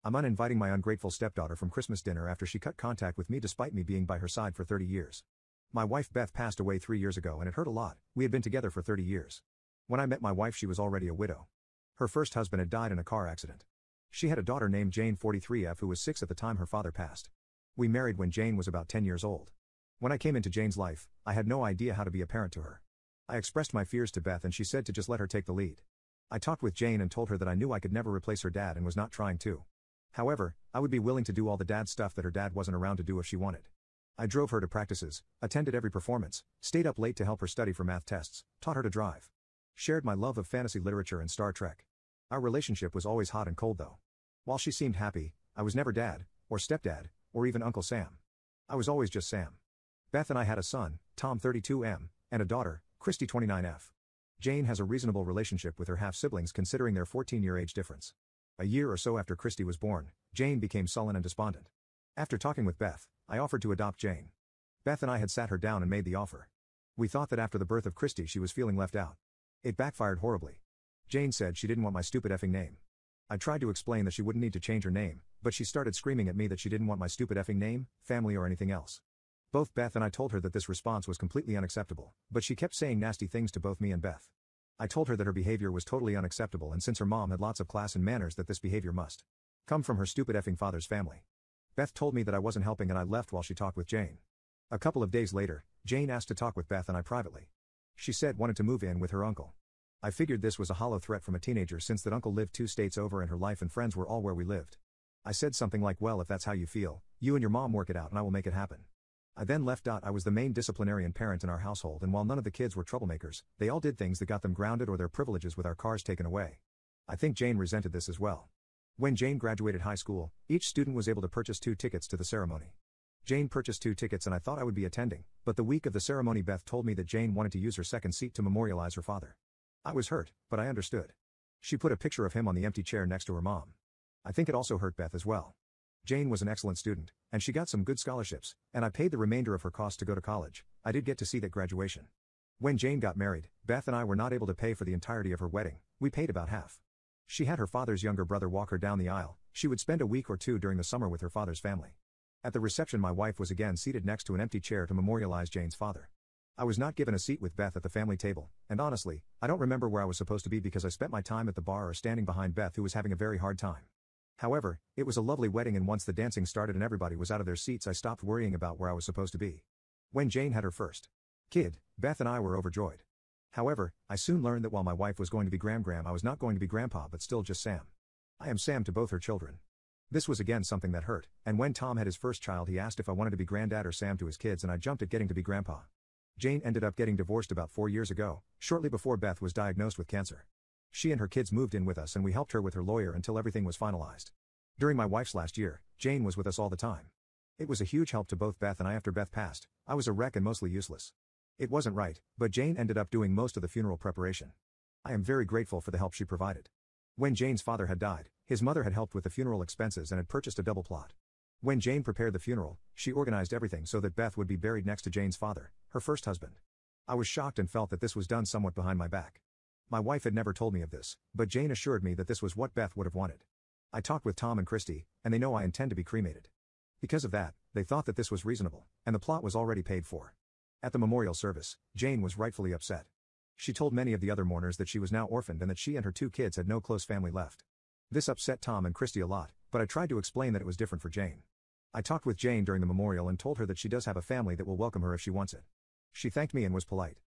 I'm uninviting my ungrateful stepdaughter from Christmas dinner after she cut contact with me despite me being by her side for 30 years. My wife Beth passed away 3 years ago and it hurt a lot. We had been together for 30 years. When I met my wife she was already a widow. Her first husband had died in a car accident. She had a daughter named Jane 43F who was 6 at the time her father passed. We married when Jane was about 10 years old. When I came into Jane's life, I had no idea how to be a parent to her. I expressed my fears to Beth and she said to just let her take the lead. I talked with Jane and told her that I knew I could never replace her dad and was not trying to. However, I would be willing to do all the dad stuff that her dad wasn't around to do if she wanted. I drove her to practices, attended every performance, stayed up late to help her study for math tests, taught her to drive. Shared my love of fantasy literature and Star Trek. Our relationship was always hot and cold though. While she seemed happy, I was never dad, or stepdad, or even Uncle Sam. I was always just Sam. Beth and I had a son, Tom 32M, and a daughter, Christy 29F. Jane has a reasonable relationship with her half-siblings considering their 14-year age difference. A year or so after Christy was born, Jane became sullen and despondent. After talking with Beth, I offered to adopt Jane. Beth and I had sat her down and made the offer. We thought that after the birth of Christy she was feeling left out. It backfired horribly. Jane said she didn't want my stupid effing name. I tried to explain that she wouldn't need to change her name, but she started screaming at me that she didn't want my stupid effing name, family or anything else. Both Beth and I told her that this response was completely unacceptable, but she kept saying nasty things to both me and Beth. I told her that her behavior was totally unacceptable and since her mom had lots of class and manners that this behavior must come from her stupid effing father's family. Beth told me that I wasn't helping and I left while she talked with Jane. A couple of days later, Jane asked to talk with Beth and I privately. She said wanted to move in with her uncle. I figured this was a hollow threat from a teenager since that uncle lived 2 states over and her life and friends were all where we lived. I said something like, well, if that's how you feel, you and your mom work it out and I will make it happen. I then left. I was the main disciplinarian parent in our household and while none of the kids were troublemakers, they all did things that got them grounded or their privileges with our cars taken away. I think Jane resented this as well. When Jane graduated high school, each student was able to purchase 2 tickets to the ceremony. Jane purchased 2 tickets and I thought I would be attending, but the week of the ceremony Beth told me that Jane wanted to use her second seat to memorialize her father. I was hurt, but I understood. She put a picture of him on the empty chair next to her mom. I think it also hurt Beth as well. Jane was an excellent student, and she got some good scholarships, and I paid the remainder of her costs to go to college. I did get to see that graduation. When Jane got married, Beth and I were not able to pay for the entirety of her wedding. We paid about half. She had her father's younger brother walk her down the aisle. She would spend a week or 2 during the summer with her father's family. At the reception my wife was again seated next to an empty chair to memorialize Jane's father. I was not given a seat with Beth at the family table, and honestly, I don't remember where I was supposed to be because I spent my time at the bar or standing behind Beth who was having a very hard time. However, it was a lovely wedding and once the dancing started and everybody was out of their seats I stopped worrying about where I was supposed to be. When Jane had her first kid, Beth and I were overjoyed. However, I soon learned that while my wife was going to be Gram, I was not going to be Grandpa but still just Sam. I am Sam to both her children. This was again something that hurt, and when Tom had his first child he asked if I wanted to be Granddad or Sam to his kids and I jumped at getting to be Grandpa. Jane ended up getting divorced about 4 years ago, shortly before Beth was diagnosed with cancer. She and her kids moved in with us and we helped her with her lawyer until everything was finalized. During my wife's last year, Jane was with us all the time. It was a huge help to both Beth and I. After Beth passed, I was a wreck and mostly useless. It wasn't right, but Jane ended up doing most of the funeral preparation. I am very grateful for the help she provided. When Jane's father had died, his mother had helped with the funeral expenses and had purchased a double plot. When Jane prepared the funeral, she organized everything so that Beth would be buried next to Jane's father, her first husband. I was shocked and felt that this was done somewhat behind my back. My wife had never told me of this, but Jane assured me that this was what Beth would have wanted. I talked with Tom and Christy, and they know I intend to be cremated. Because of that, they thought that this was reasonable, and the plot was already paid for. At the memorial service, Jane was rightfully upset. She told many of the other mourners that she was now orphaned and that she and her 2 kids had no close family left. This upset Tom and Christy a lot, but I tried to explain that it was different for Jane. I talked with Jane during the memorial and told her that she does have a family that will welcome her if she wants it. She thanked me and was polite.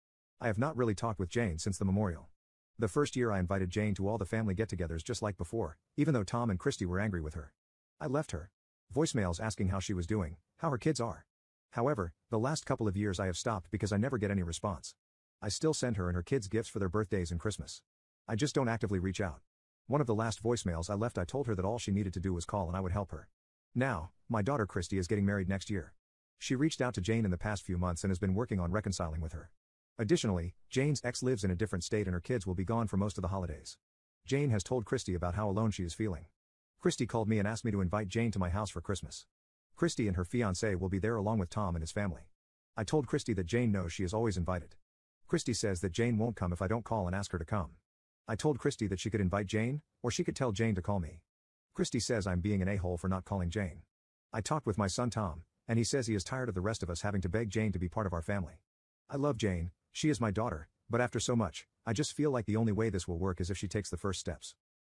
I have not really talked with Jane since the memorial. The first year I invited Jane to all the family get-togethers just like before, even though Tom and Christy were angry with her. I left her voicemails asking how she was doing, how her kids are. However, the last couple of years I have stopped because I never get any response. I still send her and her kids gifts for their birthdays and Christmas. I just don't actively reach out. One of the last voicemails I left I told her that all she needed to do was call and I would help her. Now, my daughter Christy is getting married next year. She reached out to Jane in the past few months and has been working on reconciling with her. Additionally, Jane's ex lives in a different state and her kids will be gone for most of the holidays. Jane has told Christy about how alone she is feeling. Christy called me and asked me to invite Jane to my house for Christmas. Christy and her fiancé will be there along with Tom and his family. I told Christy that Jane knows she is always invited. Christy says that Jane won't come if I don't call and ask her to come. I told Christy that she could invite Jane, or she could tell Jane to call me. Christy says I'm being an a-hole for not calling Jane. I talked with my son Tom, and he says he is tired of the rest of us having to beg Jane to be part of our family. I love Jane, she is my daughter, but after so much, I just feel like the only way this will work is if she takes the first steps.